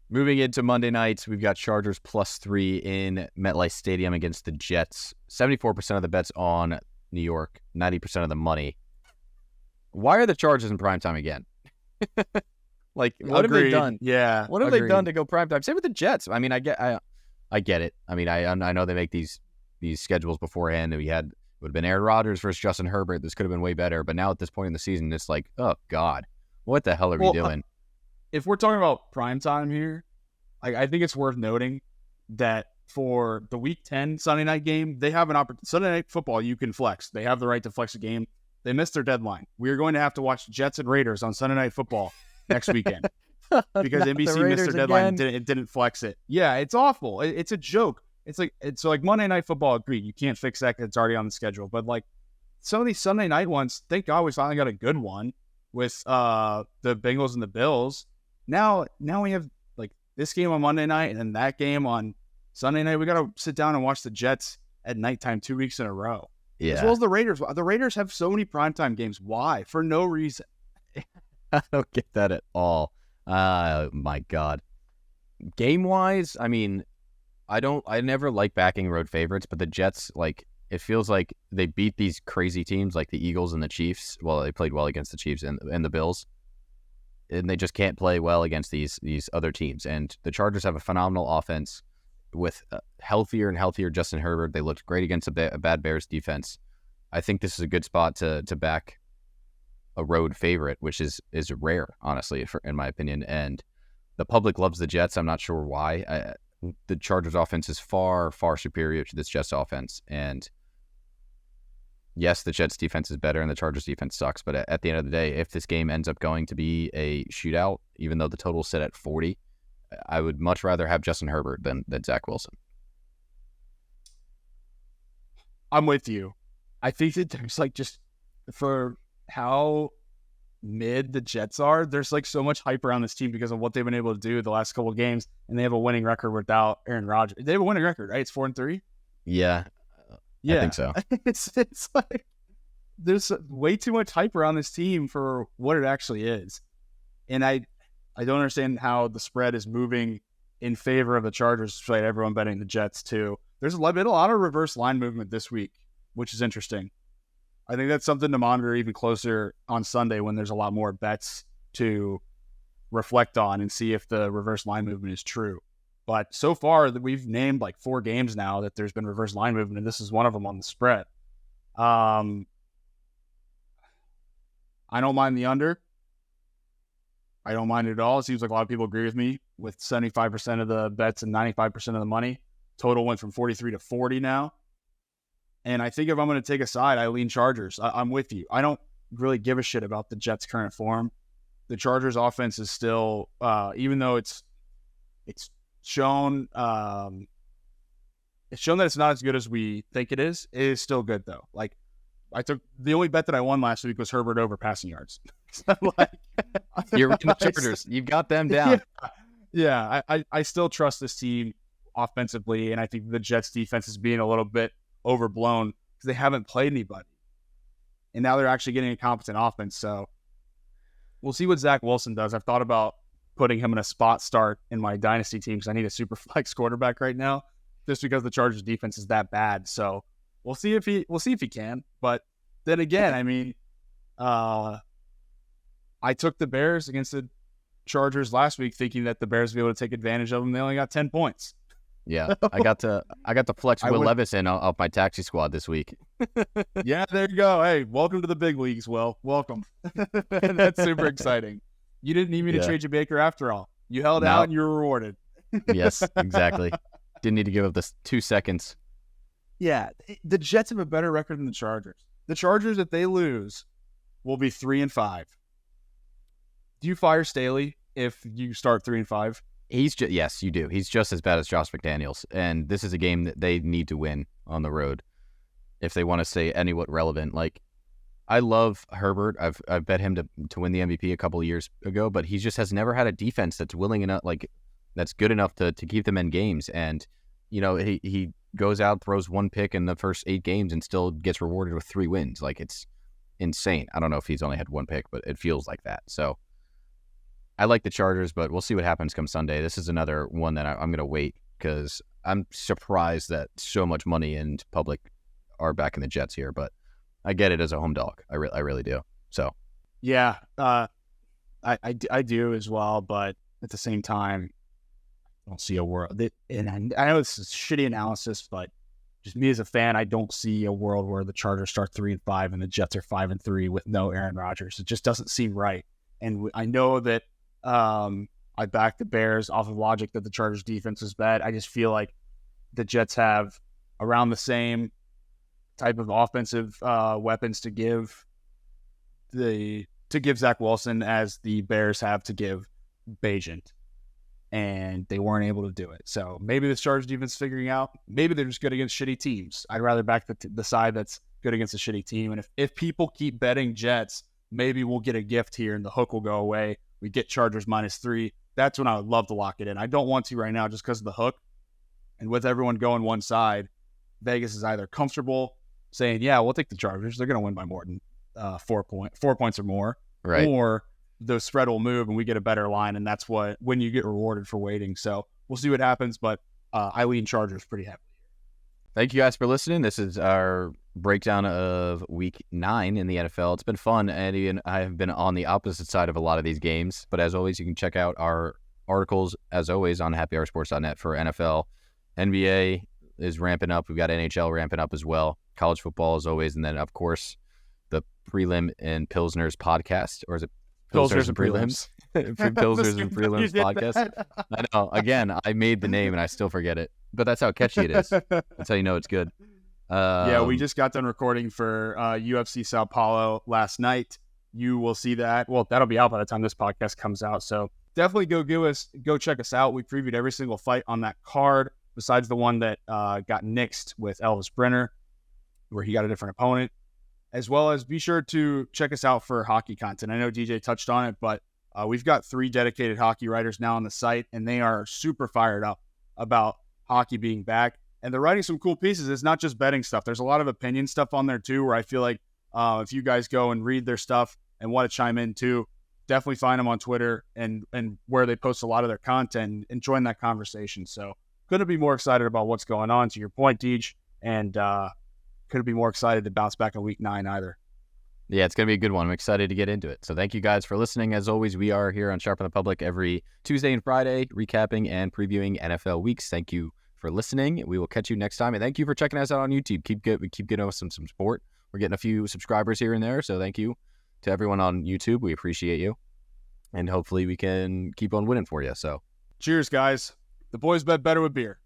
Moving into Monday nights, we've got Chargers +3 in MetLife Stadium against the Jets. 74% of the bets on New York, 90% of the money. Why are the Chargers in primetime again? What have they done? Yeah. What have they done to go primetime? Same with the Jets. I mean, I get it. I mean, I know they make these schedules beforehand. It would have been Aaron Rodgers versus Justin Herbert. This could have been way better. But now at this point in the season, it's like, oh God, what the hell are we doing? If we're talking about primetime here, I think it's worth noting that for the Week 10 Sunday night game, they have an opportunity. Sunday Night Football, you can flex. They have the right to flex a game. They missed their deadline. We are going to have to watch Jets and Raiders on Sunday Night Football next weekend because NBC missed their deadline and didn't flex it. Yeah, it's awful. It's a joke. It's like Monday Night Football. Agreed, you can't fix that because it's already on the schedule. But like some of these Sunday night ones, thank God we finally got a good one with the Bengals and the Bills. Now we have like this game on Monday night and then that game on Sunday night. We got to sit down and watch the Jets at nighttime 2 weeks in a row. Yeah. As well as the Raiders. The Raiders have so many primetime games. Why? For no reason. I don't get that at all. My God. Game-wise, I mean, I never like backing road favorites, but the Jets, like, it feels like they beat these crazy teams like the Eagles and the Chiefs. Well, they played well against the Chiefs and the Bills. And they just can't play well against these other teams. And the Chargers have a phenomenal offense with healthier and healthier Justin Herbert. They looked great against a bad Bears defense. I think this is a good spot to back a road favorite, which is rare, honestly, in my opinion. And the public loves the Jets. I'm not sure why. The Chargers offense is far, far superior to this Jets offense. And yes, the Jets defense is better and the Chargers defense sucks. But at the end of the day, if this game ends up going to be a shootout, even though the total is set at 40, I would much rather have Justin Herbert than Zach Wilson. I'm with you. I think that there's like just for how mid the Jets are, there's like so much hype around this team because of what they've been able to do the last couple of games, and they have a winning record without Aaron Rodgers. They have a winning record, right? It's 4-3. Yeah, I think so. It's like there's way too much hype around this team for what it actually is, and I don't understand how the spread is moving in favor of the Chargers, despite everyone betting the Jets too. There's a lot of reverse line movement this week, which is interesting. I think that's something to monitor even closer on Sunday when there's a lot more bets to reflect on and see if the reverse line movement is true. But so far, we've named like 4 games now that there's been reverse line movement, and this is one of them on the spread. I don't mind the under. I don't mind it at all. It seems like a lot of people agree with me with 75% of the bets and 95% of the money. Total went from 43 to 40 now. And I think if I'm going to take a side, I lean Chargers. I'm with you. I don't really give a shit about the Jets' current form. The Chargers' offense is still, even though it's shown that it's not as good as we think it is still good though. Like I took the only bet that I won last week was Herbert over passing yards. You're in the Chargers. You've got them down. Yeah. I still trust this team offensively, and I think the Jets defense is being a little bit overblown because they haven't played anybody. And now they're actually getting a competent offense. So we'll see what Zach Wilson does. I've thought about putting him in a spot start in my dynasty team because I need a super flex quarterback right now, just because the Chargers defense is that bad. So we'll see if he can. But then again, I mean, I took the Bears against the Chargers last week thinking that the Bears would be able to take advantage of them. They only got 10 points. Yeah, I got to flex Will Levis in off my taxi squad this week. Yeah, there you go. Hey, welcome to the big leagues, Will. Welcome. That's super exciting. You didn't need me to trade you Baker after all. You held out and you were rewarded. Yes, exactly. Didn't need to give up this 2 seconds. Yeah, the Jets have a better record than the Chargers. The Chargers, if they lose, will be 3-5. Do you fire Staley if you start 3-5? Yes, you do. He's just as bad as Josh McDaniels, and this is a game that they need to win on the road if they want to stay anywhat relevant. Like, I love Herbert. I've bet him to win the MVP a couple of years ago, but he just has never had a defense that's willing enough, like that's good enough to keep them in games. And you know, he goes out, throws 1 pick in the first 8 games, and still gets rewarded with 3 wins. Like, it's insane. I don't know if he's only had 1 pick, but it feels like that. So I like the Chargers, but we'll see what happens come Sunday. This is another one that I'm going to wait because I'm surprised that so much money and public are back in the Jets here, but I get it as a home dog. I really do. So yeah, I do as well, but at the same time, I don't see a world. And I know this is shitty analysis, but just me as a fan, I don't see a world where the Chargers start 3-5 and the Jets are 5-3 with no Aaron Rodgers. It just doesn't seem right. And I know that I back the Bears off of logic that the Chargers defense is bad. I just feel like the Jets have around the same type of offensive weapons to give Zach Wilson as the Bears have to give Bajent. And they weren't able to do it. So maybe the Chargers defense is figuring out. Maybe they're just good against shitty teams. I'd rather back the side that's good against a shitty team. And if people keep betting Jets, maybe we'll get a gift here and the hook will go away. We get Chargers -3. That's when I would love to lock it in. I don't want to right now just because of the hook. And with everyone going one side, Vegas is either comfortable saying, yeah, we'll take the Chargers. They're going to win by more than 4 points or more. right. Or the spread will move and we get a better line, and that's when you get rewarded for waiting. So we'll see what happens, but I lean Chargers pretty heavily. Thank you guys for listening. This is our breakdown of Week 9 in the NFL. It's been fun. Eddie and I have been on the opposite side of a lot of these games, but as always, you can check out our articles, as always, on happyhoursports.net for NFL. NBA is ramping up. We've got NHL ramping up as well. College football, as always, and then, of course, the Prelim and Pilsners podcast, or is it Pilsners and Prelims? Pilsners and Prelims podcast. I know. Again, I made the name and I still forget it, but that's how catchy it is. That's how you know it's good. Yeah, we just got done recording for UFC Sao Paulo last night. You will see that. Well, that'll be out by the time this podcast comes out. So definitely go check us out. We previewed every single fight on that card, besides the one that got nixed with Elvis Brenner, where he got a different opponent. As well as be sure to check us out for hockey content. I know DJ touched on it, but we've got 3 dedicated hockey writers now on the site, and they are super fired up about hockey being back. And they're writing some cool pieces. It's not just betting stuff. There's a lot of opinion stuff on there too, where I feel like if you guys go and read their stuff and want to chime in too, definitely find them on Twitter and where they post a lot of their content and join that conversation. So couldn't be more excited about what's going on, to your point, Deej, and couldn't be more excited to bounce back in Week 9 either. Yeah, it's going to be a good one. I'm excited to get into it. So thank you guys for listening. As always, we are here on Sharpen the Public every Tuesday and Friday, recapping and previewing NFL weeks. Thank you for listening. We will catch you next time. And thank you for checking us out on YouTube. Keep getting us some support. We're getting a few subscribers here and there. So thank you to everyone on YouTube. We appreciate you. And hopefully we can keep on winning for you. So cheers, guys. The boys bet better with beer.